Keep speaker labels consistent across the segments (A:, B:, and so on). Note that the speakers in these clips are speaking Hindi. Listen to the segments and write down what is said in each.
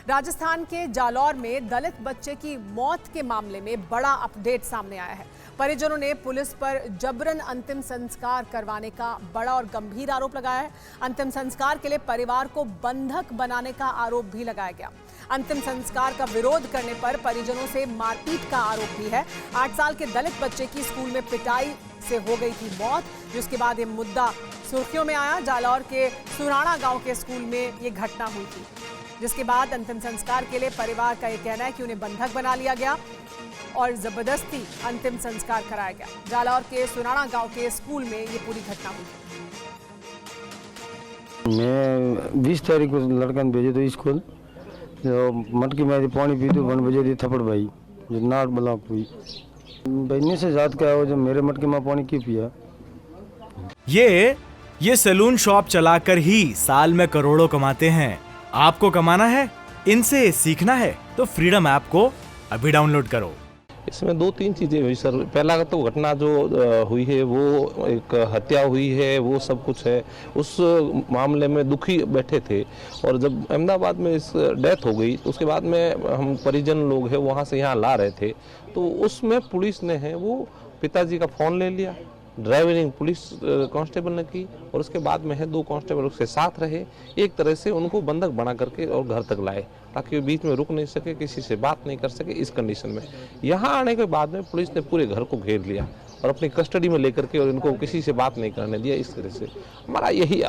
A: राजस्थान के जालौर में दलित बच्चे की मौत के मामले में बड़ा अपडेट सामने आया है। परिजनों ने पुलिस पर जबरन अंतिम संस्कार करवाने का बड़ा और गंभीर आरोप लगाया है। अंतिम संस्कार के लिए परिवार को बंधक बनाने का आरोप भी लगाया गया। अंतिम संस्कार का विरोध करने पर परिजनों से मारपीट का आरोप भी है। 8 साल के दलित बच्चे की स्कूल में पिटाई से हो गई थी मौत, जिसके बाद ये मुद्दा सुर्खियों में आया। जालौर के सुराणा गांव के स्कूल में ये घटना हुई थी, जिसके बाद अंतिम संस्कार के लिए परिवार का ये कहना है कि उन्हें बंधक बना लिया गया और जबरदस्ती अंतिम संस्कार कराया गया। जालौर के सुराणा गांव के स्कूल में ये पूरी घटना हुई थी।
B: मैं 20 तारीख को लड़का ने भेजे थे स्कूल, जो मटकी में पानी पी तो 1 बजे थी थप्पड़ भाई, जो नाक ब्लॉक हुई। बहनी से जात क्या हो, जो मेरे मटकी में पानी क्यों पिया।
C: ये सैलून शॉप चलाकर ही साल में करोड़ों कमाते हैं। आपको कमाना है, इनसे सीखना है तो फ्रीडम ऐप को अभी डाउनलोड करो।
D: इसमें 2-3 चीज़ें हुई सर। पहला तो घटना जो हुई है वो एक हत्या हुई है, वो सब कुछ है। उस मामले में दुखी बैठे थे और जब अहमदाबाद में इस डेथ हो गई तो उसके बाद में हम परिजन लोग हैं वहाँ से यहाँ ला रहे थे, तो उसमें पुलिस ने है वो पिताजी का फ़ोन ले लिया, ड्राइविंग पुलिस कांस्टेबल ने की और उसके बाद में है 2 कांस्टेबल उसके साथ रहे। एक तरह से उनको बंधक बना करके और घर तक लाए ताकि वो बीच में रुक नहीं सके, किसी से बात नहीं कर सके। इस कंडीशन में यहाँ आने के बाद में पुलिस ने पूरे घर को घेर लिया और अपनी कस्टडी में लेकर के और इनको किसी से बात नहीं करने दिया। इस तरह से हमारा यही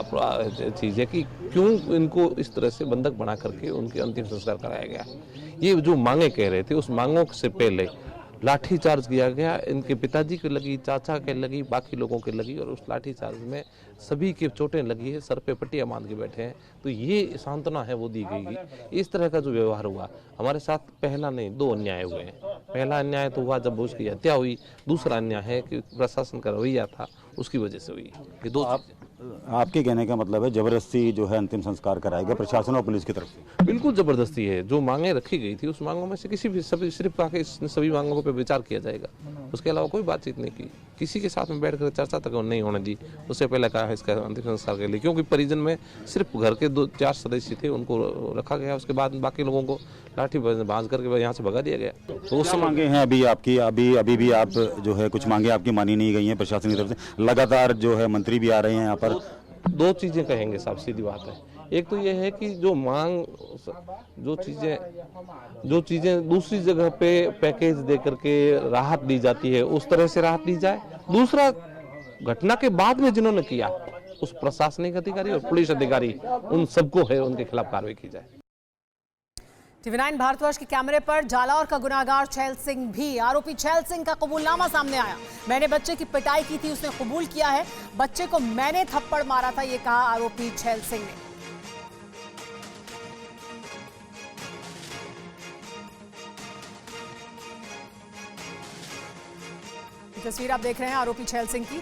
D: चीज़ है कि क्यों इनको इस तरह से बंधक बना करके उनके अंतिम संस्कार कराया गया। ये जो मांगे कह रहे थे उस मांगों से पहले लाठी चार्ज किया गया। इनके पिताजी के लगी, चाचा के लगी, बाकी लोगों के लगी और उस लाठी चार्ज में सभी की चोटें लगी है, सर पे पट्टियां बांध के बैठे हैं। तो ये सांत्वना है वो दी गई। इस तरह का जो व्यवहार हुआ हमारे साथ पहला नहीं 2 अन्याय हुए हैं। पहला अन्याय तो हुआ जब उसकी हत्या हुई, दूसरा अन्याय है कि प्रशासन का रवैया था उसकी वजह से हुई। ये 2
E: आपके कहने का मतलब है जबरदस्ती जो है अंतिम संस्कार कराया गया प्रशासन और पुलिस की तरफ से?
D: बिल्कुल जबरदस्ती है। जो मांगे रखी गई थी उस मांगों में से किसी भी सिर्फ आके सभी मांगों पर विचार किया जाएगा, उसके अलावा कोई बातचीत नहीं की। किसी के साथ में बैठकर चर्चा तक नहीं होने दी। उससे पहले कहा है इसका अंतिम संस्कार के लिए, क्योंकि परिजन में सिर्फ घर के 2-4 सदस्य थे, उनको रखा गया। उसके बाद बाकी लोगों को लाठी बांध करके यहाँ से भगा दिया गया।
E: तो उस मांगे हैं अभी आपकी, अभी भी आप जो है कुछ मांगे आपकी मानी नहीं गई हैं प्रशासन की तरफ से? लगातार जो है मंत्री भी आ रहे हैं यहाँ पर।
D: 2 चीजें कहेंगे साहब, सीधी बात है। एक तो ये है कि जो मांग, जो चीजें दूसरी जगह पे पैकेज दे करके राहत दी जाती है उस तरह से राहत दी जाए। दूसरा, घटना के बाद में जिन्होंने किया उस प्रशासनिक अधिकारी और पुलिस अधिकारी, उन सबको है उनके खिलाफ कार्रवाई की जाए।
A: TV9 भारतवर्ष के कैमरे पर जालौर का गुनाहगार छैल सिंह भी। आरोपी छैल सिंह का कबूलनामा सामने आया। मैंने बच्चे की पिटाई की थी, उसने कबूल किया है। बच्चे को मैंने थप्पड़ मारा था, ये कहा आरोपी छैल सिंह ने। तस्वीर आप देख रहे हैं आरोपी छैल सिंह की,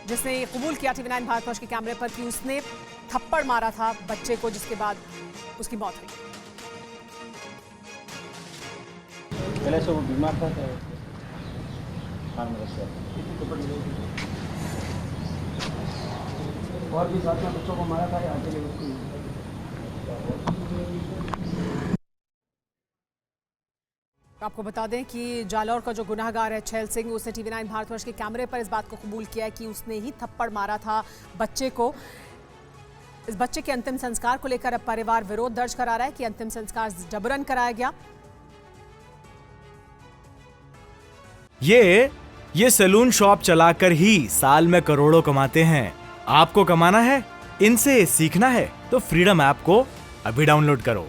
A: जिसने ये कबूल किया TV9 भारतवर्ष के कैमरे पर कि उसने थप्पड़ मारा था बच्चे को, जिसके बाद उसकी मौत हुई।
B: पहले से वो बीमार था और भी साथ में बच्चों को मारा था आगे ले उसको।
A: आपको बता दें कि जालौर का जो गुनाहगार है छैल सिंह, उसने TV9 भारतवर्ष के कैमरे पर इस बात को कबूल किया है कि उसने ही थप्पड़ मारा था बच्चे को। इस बच्चे के अंतिम संस्कार को लेकर अब परिवार विरोध दर्ज करा रहा है कि अंतिम संस्कार जबरन कराया गया।
C: ये सैलून शॉप चलाकर ही साल में करोड़ों कमाते हैं। आपको कमाना है, इनसे सीखना है तो फ्रीडम ऐप को अभी डाउनलोड करो।